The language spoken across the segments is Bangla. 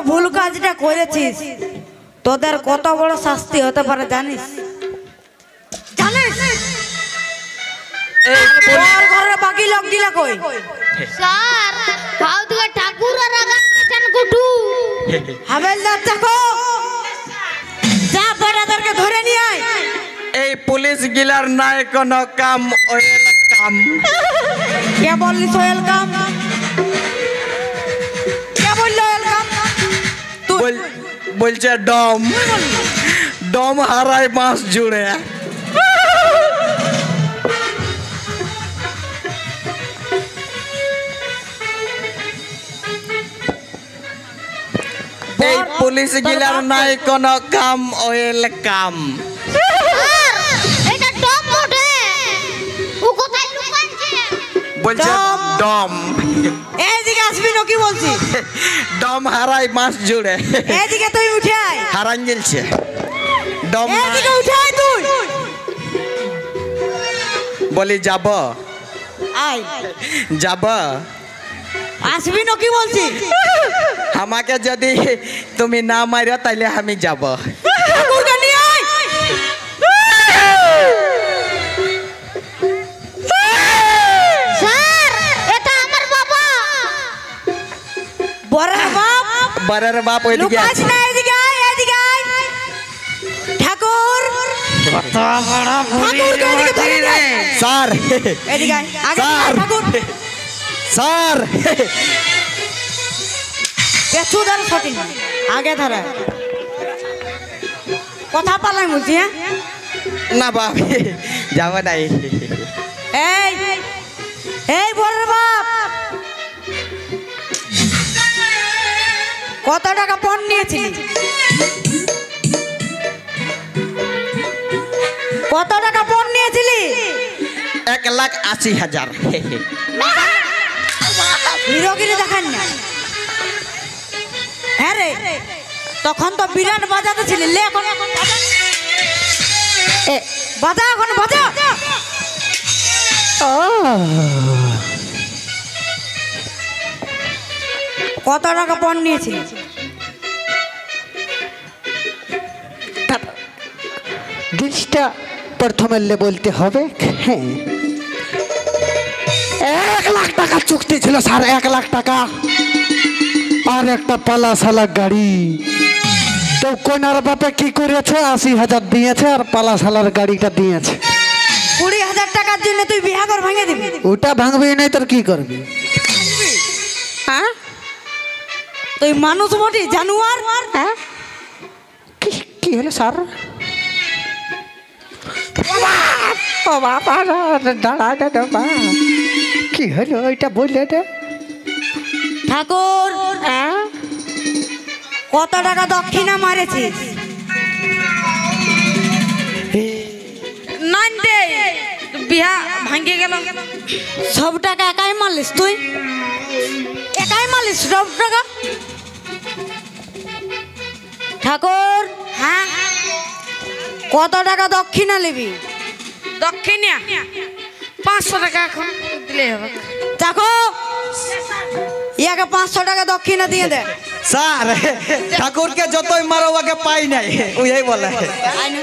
ভুল কাজটা করেছিস তোদের কত বড় শাস্তি হতে পারে জানিস? জানিস তোর ঘরের বাকি লোকগুলা কই? স্যার হাউ থেকে ঠাকুর আর আগান কুটু হাবেলদার দেখো যা বেড়াদেরকে ধরে নিয়ে আয়। এই পুলিশ গিলার নাই কোনো কাম ওয়েল কাম। কে বললি ওয়েলকাম? কে বললি ওয়েলকাম? তুই বলছে ডম ডম হারায় বাঁশ জুড়ে। এই পুলিশ গিলার নাই কোনো কাম ওয়েল কাম। এটা টপ মোটে ও কোথায় লুকাচ্ছে? বলছে ডম। এইদিকে আসবি না কি বলছি? ডম হারাই বাঁশ জুড়ে। এইদিকে তুই উঠে আয়। হারান গেলছে ডম। এইদিকে উঠে আয় তুই। বলি যাব আয় যাব। আসবি না কি বলছি? আমাকে যদি তুমি না মারো তাইলে আমি যাব। ঠাকুরকে নিয়ে আয়। স্যার এটা আমার বাবা। বড়ের বাপ বরের বাপ ওইদিকে লুকাস আছে। না, এদিকে আয়, এদিকে আয়। ঠাকুর ঠাকুরকে এদিকে ধরে নিয়ে আয়। স্যার এদিকে আয়, আগে স্যার। ঠাকুর স্যার পেছুদার সঠিক আগে ধরে কথা পালাই বলছি। হ্যাঁ না বাপ যাব নাই। এই এই বড়ের বাপ কত টাকা পণ নিয়েছিলি? কত টাকা পণ নিয়েছিলি? 1,80,000। হিরোগিরি দেখান না। হ্যাঁ রে তখন তো বিরাট বাজাতে ছিলি। লে এখন বাজা, এখন বাজা। কত টাকা পণ নিয়েছিলি? জিনিসটা প্রথমে বলতে হবে। হ্যাঁ 1,00,000 টাকা চুক্তি ছিল স্যার। 1,00,000 টাকা আর একটা পালা সালা গাড়ি। তো কোনার বাপে কি করেছে? 80,000 দিয়েছে আর পালা সালার গাড়িটা দিয়েছে। 20,000 টাকার জন্য তুই বিহাঘর ভেঙে দিবি? ওটা ভাঙবি নাই তোর কি করবি? হ্যাঁ তুই মানুষ বটি জানুয়ার? হ্যাঁ কি হলো স্যার? ও বাবা দাঁড়া দাঁড়া কি হলো ওইটা বললে রে? ঠাকুর কত টাকা দক্ষিণা মারেছিস? 9 বিহা ভাঙ্গে গেল। সব টাকা একাই মারলিস তুই? একাই মারলিস সব টাকা? ঠাকুর হ্যাঁ কত টাকা দক্ষিণা নিবি? দক্ষিণা 500 টাকা এখন দিলে হবে। দেখো ইয়াকে 500 টাকা দক্ষিণা দিয়ে দে। স্যার ঠাকুরকে যতই মারো ওকে পাই নাই ওই বলে। আয় না।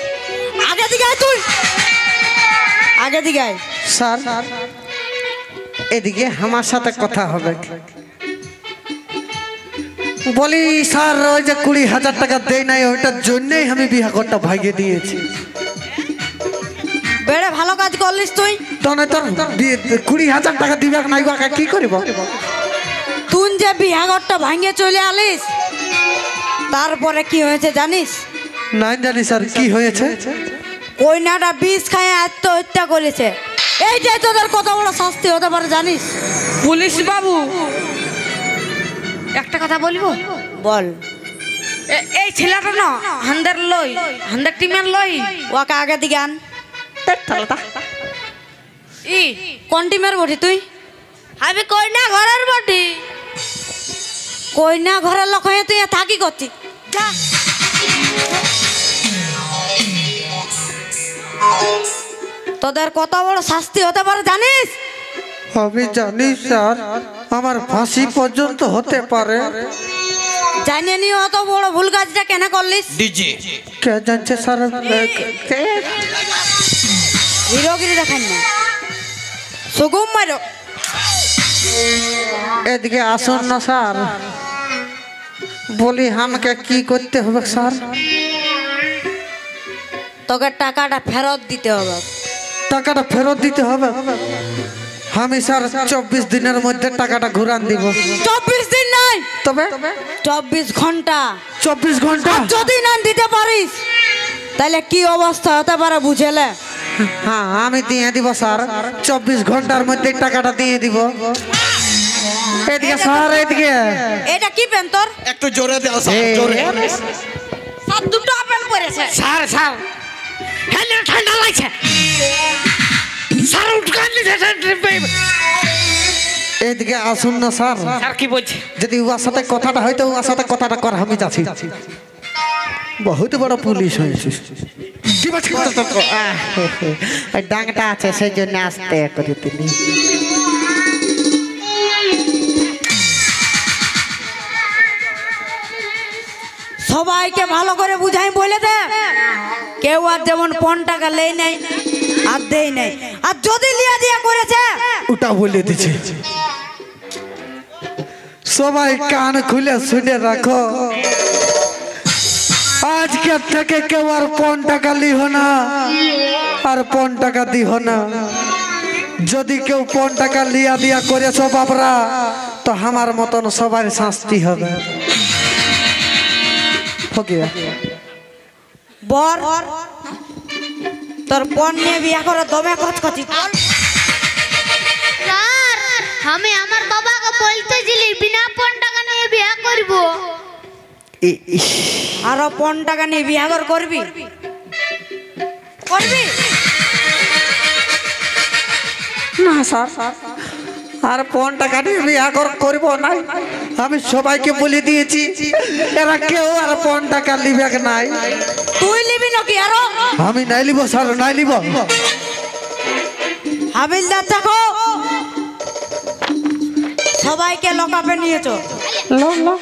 আগে দিকে আয় তুই, আগে দিকে আয়। স্যার এদিকে আমার সাথে কথা হবে। বলি স্যার ওই যে 20,000 টাকা দেয় নাই ওইটার জন্যই আমি বিহাঘরটা ভাঙিয়ে দিয়েছি। বেড়ে ভালো কাজ করলিস তুই। তনে তোর 20,000 টাকা দিবে নাই ওকে কি করিব? তুই যে বিহাঘরটা ভাঙিয়ে চলে আলিস তারপরে কি হয়েছে জানিস? নাই জানি স্যার কি হয়েছে। কইনাটা বিষ খায় আত্মহত্যা করেছে। এইটাই তোদের কত বড় শাস্তি হতে পারে জানিস? পুলিশ বাবু একটা কথা বলবো? বল। এই ছেলেটা না হান্দার টিমের লই। ওকে আগে দিকে আন। ই কোন টিমের বটি তুই? আমি কইনা ঘরের বটি। কইনা ঘরের লোক হয়ে তুই থাকি করছি। যা তোদের কত বড় শাস্তি হতে পারে জানিস? আমি জানি স্যার আমার ফাঁসি পর্যন্ত হতে পারে। জানিয়ে নিয়ে অত বড় ভুল কাজটা কেন করলিস? ডিজে কে জানছে স্যার? কে? হিরোগিরি দেখান না, সুগুম মারো। এদিকে আসুন না স্যার। বলি আমাকে কি করতে হবে স্যার? তোকে টাকাটা ফেরত দিতে হবে। টাকাটা ফেরত দিতে হবে? আমি স্যার 24 দিনের মধ্যে টাকাটা ঘুরান দিব। 24 দিন নাই, তবে 24 ঘন্টা। 24 ঘন্টা? আর যদি না দিতে পারিস তাহলে কি অবস্থা হতে পারে বুঝলে? হ্যাঁ আমি দিয়ে দিব স্যার, 24 ঘন্টার মধ্যে টাকাটা দিয়ে দিব। এদিকে স্যার, এদিকে। এটা কি পেন তোর? একটু জোরে দাও স্যার, জোরে। সাত দুটো আপেল পড়েছে। স্যার স্যার হ্যাঁ ঠান্ডা লাগছে। স্যার উঠকান দিছে স্যার। এদিকে আসুন না স্যার। স্যার কি বলছে? যদি ওর সাথে কথাটা হয়তো ওর সাথে কথাটা কর, আমি যাচ্ছি। বহুত বড় পুলিশ হয়েছে। কি বলছিস? এই ডাংটা আছে সেই জন্য আসতে করে তিনি। সবাইকে ভালো করে বুঝাই বলে দে, কেউ আর যেমন 5 টাকা লেই নাই আর দেই নাই। আর যদি লিয়া দিয়া করেছে ওটা বলে দিছে। সবাই কান খুলে শুনে রাখো, আজকে থেকে কেউ আর 5 টাকা লিহ না, আর 5 টাকা দিহ না। যদি কেউ 5 টাকা লিয়া দিয়া করেছো বাবরা, তো আমার মতন সবার শাস্তি হবে। বর তোর বোন নিয়ে বিয়া করে দমে কচকচি। স্যার আমি আমার বাবাকে বলতেছিলি বিনা 5 টাকা নিয়ে বিয়ে করব। আরো 5 টাকা নিয়ে বিয়া করবি? করবি না স্যার, আর 5 টাকা দিয়ে বিয়া করব না। আমি সবাইকে বলে দিয়েছি, এরা কেউ আর 5 টাকা লিবে নাই। তুই নিবি নাকি আরো? আমি নাই লিব স্যার, নাই লিব। হাবিলদার দেখো, সবাইকে লকআপে নিয়েছো। লো লো।